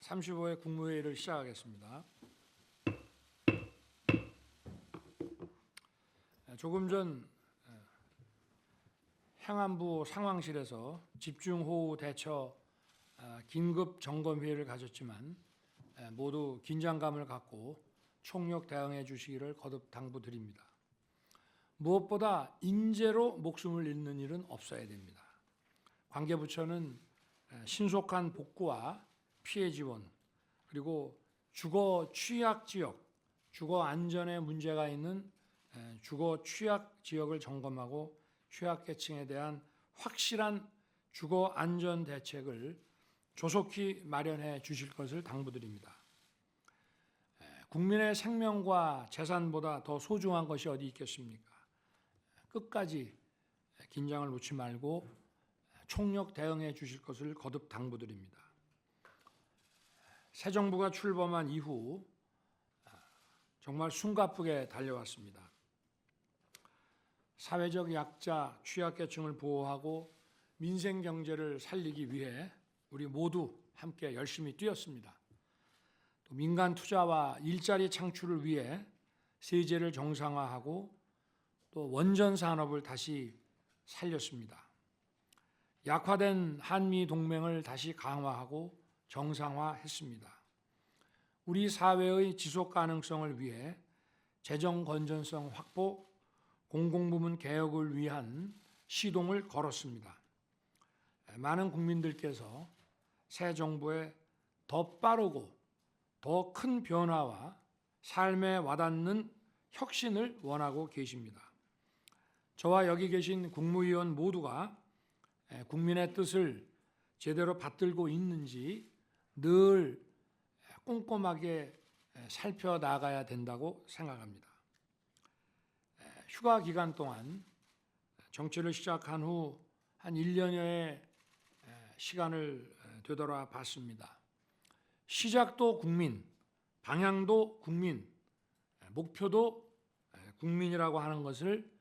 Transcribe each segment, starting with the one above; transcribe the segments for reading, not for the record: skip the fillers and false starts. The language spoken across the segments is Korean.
35회 국무회의를 시작하겠습니다. 조금 전 행안부 상황실에서 집중호우 대처 긴급 점검회의를 가졌지만 모두 긴장감을 갖고 총력 대응해 주시기를 거듭 당부드립니다. 무엇보다 인재로 목숨을 잃는 일은 없어야 됩니다. 관계부처는 신속한 복구와 피해 지원, 그리고 주거 취약 지역, 주거 안전에 문제가 있는 주거 취약 지역을 점검하고 취약계층에 대한 확실한 주거 안전 대책을 조속히 마련해 주실 것을 당부드립니다. 국민의 생명과 재산보다 더 소중한 것이 어디 있겠습니까? 끝까지 긴장을 놓지 말고 총력 대응해 주실 것을 거듭 당부드립니다. 새 정부가 출범한 이후 정말 숨가쁘게 달려왔습니다. 사회적 약자, 취약계층을 보호하고 민생 경제를 살리기 위해 우리 모두 함께 열심히 뛰었습니다. 또 민간 투자와 일자리 창출을 위해 세제를 정상화하고 또 원전 산업을 다시 살렸습니다. 약화된 한미 동맹을 다시 강화하고 정상화했습니다. 우리 사회의 지속 가능성을 위해 재정 건전성 확보, 공공부문 개혁을 위한 시동을 걸었습니다. 많은 국민들께서 새 정부의 더 빠르고 더 큰 변화와 삶에 와닿는 혁신을 원하고 계십니다. 저와 여기 계신 국무위원 모두가 국민의 뜻을 제대로 받들고 있는지 늘 꼼꼼하게 살펴나가야 된다고 생각합니다. 휴가 기간 동안 정치를 시작한 후 한 1년여의 시간을 되돌아봤습니다. 시작도 국민, 방향도 국민, 목표도 국민이라고 하는 것을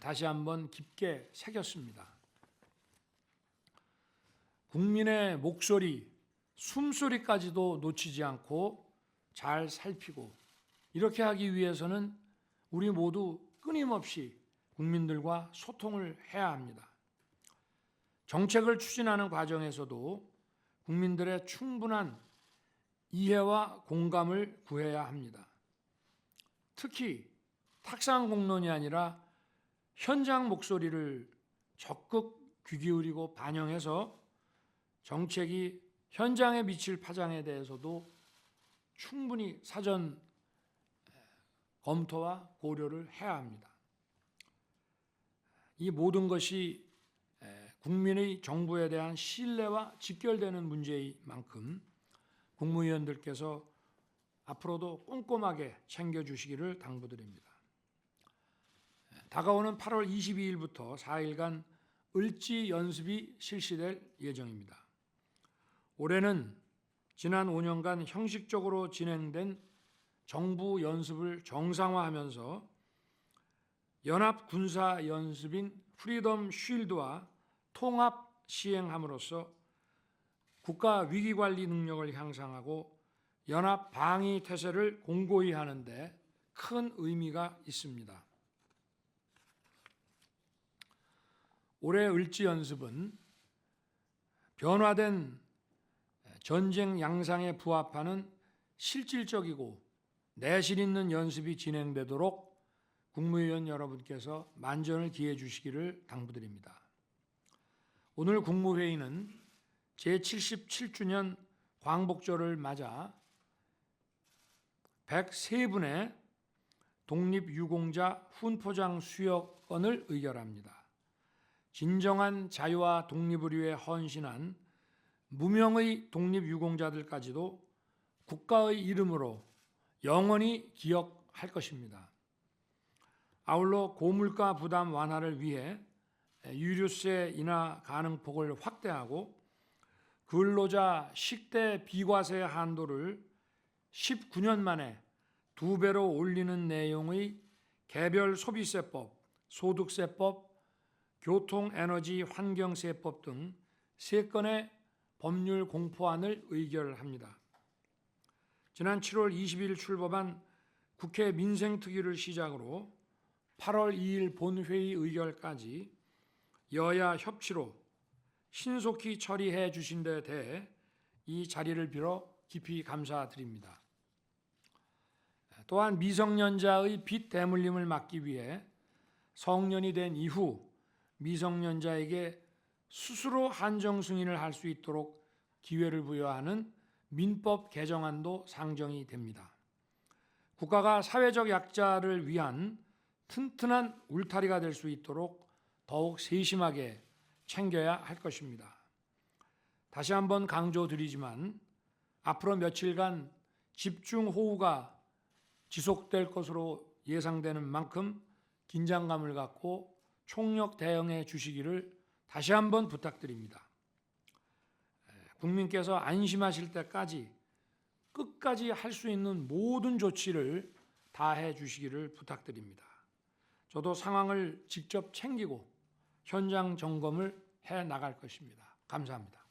다시 한번 깊게 새겼습니다. 국민의 목소리, 숨소리까지도 놓치지 않고 잘 살피고 이렇게 하기 위해서는 우리 모두 끊임없이 국민들과 소통을 해야 합니다. 정책을 추진하는 과정에서도 국민들의 충분한 이해와 공감을 구해야 합니다. 특히 탁상 공론이 아니라 현장 목소리를 적극 귀 기울이고 반영해서 정책이 현장에 미칠 파장에 대해서도 충분히 사전 검토와 고려를 해야 합니다. 이 모든 것이 국민의 정부에 대한 신뢰와 직결되는 문제인 만큼 국무위원들께서 앞으로도 꼼꼼하게 챙겨주시기를 당부드립니다. 다가오는 8월 22일부터 4일간 을지 연습이 실시될 예정입니다. 올해는 지난 5년간 형식적으로 진행된 정부 연습을 정상화하면서 연합 군사 연습인 프리덤 쉴드와 통합 시행함으로써 국가 위기관리 능력을 향상하고 연합 방위 태세를 공고히 하는 데 큰 의미가 있습니다. 올해 을지 연습은 변화된 전쟁 양상에 부합하는 실질적이고 내실 있는 연습이 진행되도록 국무위원 여러분께서 만전을 기해 주시기를 당부드립니다. 오늘 국무회의는 제77주년 광복절을 맞아 103분의 독립유공자 훈포장 수여건을 의결합니다. 진정한 자유와 독립을 위해 헌신한 무명의 독립유공자들까지도 국가의 이름으로 영원히 기억할 것입니다. 아울러 고물가 부담 완화를 위해 유류세 인하 가능폭을 확대하고 근로자 식대 비과세 한도를 19년 만에 2배로 올리는 내용의 개별 소비세법, 소득세법, 교통에너지 환경세법 등 3건의 법률 공포안을 의결합니다. 지난 7월 20일 출범한 국회 민생특위를 시작으로 8월 2일 본회의 의결까지 여야 협치로 신속히 처리해 주신 데 대해 이 자리를 빌어 깊이 감사드립니다. 또한 미성년자의 빚 대물림을 막기 위해 성년이 된 이후 미성년자에게 스스로 한정 승인을 할 수 있도록 기회를 부여하는 민법 개정안도 상정이 됩니다. 국가가 사회적 약자를 위한 튼튼한 울타리가 될 수 있도록 더욱 세심하게 챙겨야 할 것입니다. 다시 한번 강조드리지만 앞으로 며칠간 집중호우가 지속될 것으로 예상되는 만큼 긴장감을 갖고 총력 대응해 주시기를 다시 한번 부탁드립니다. 국민께서 안심하실 때까지 끝까지 할 수 있는 모든 조치를 다해 주시기를 부탁드립니다. 저도 상황을 직접 챙기고 현장 점검을 해 나갈 것입니다. 감사합니다.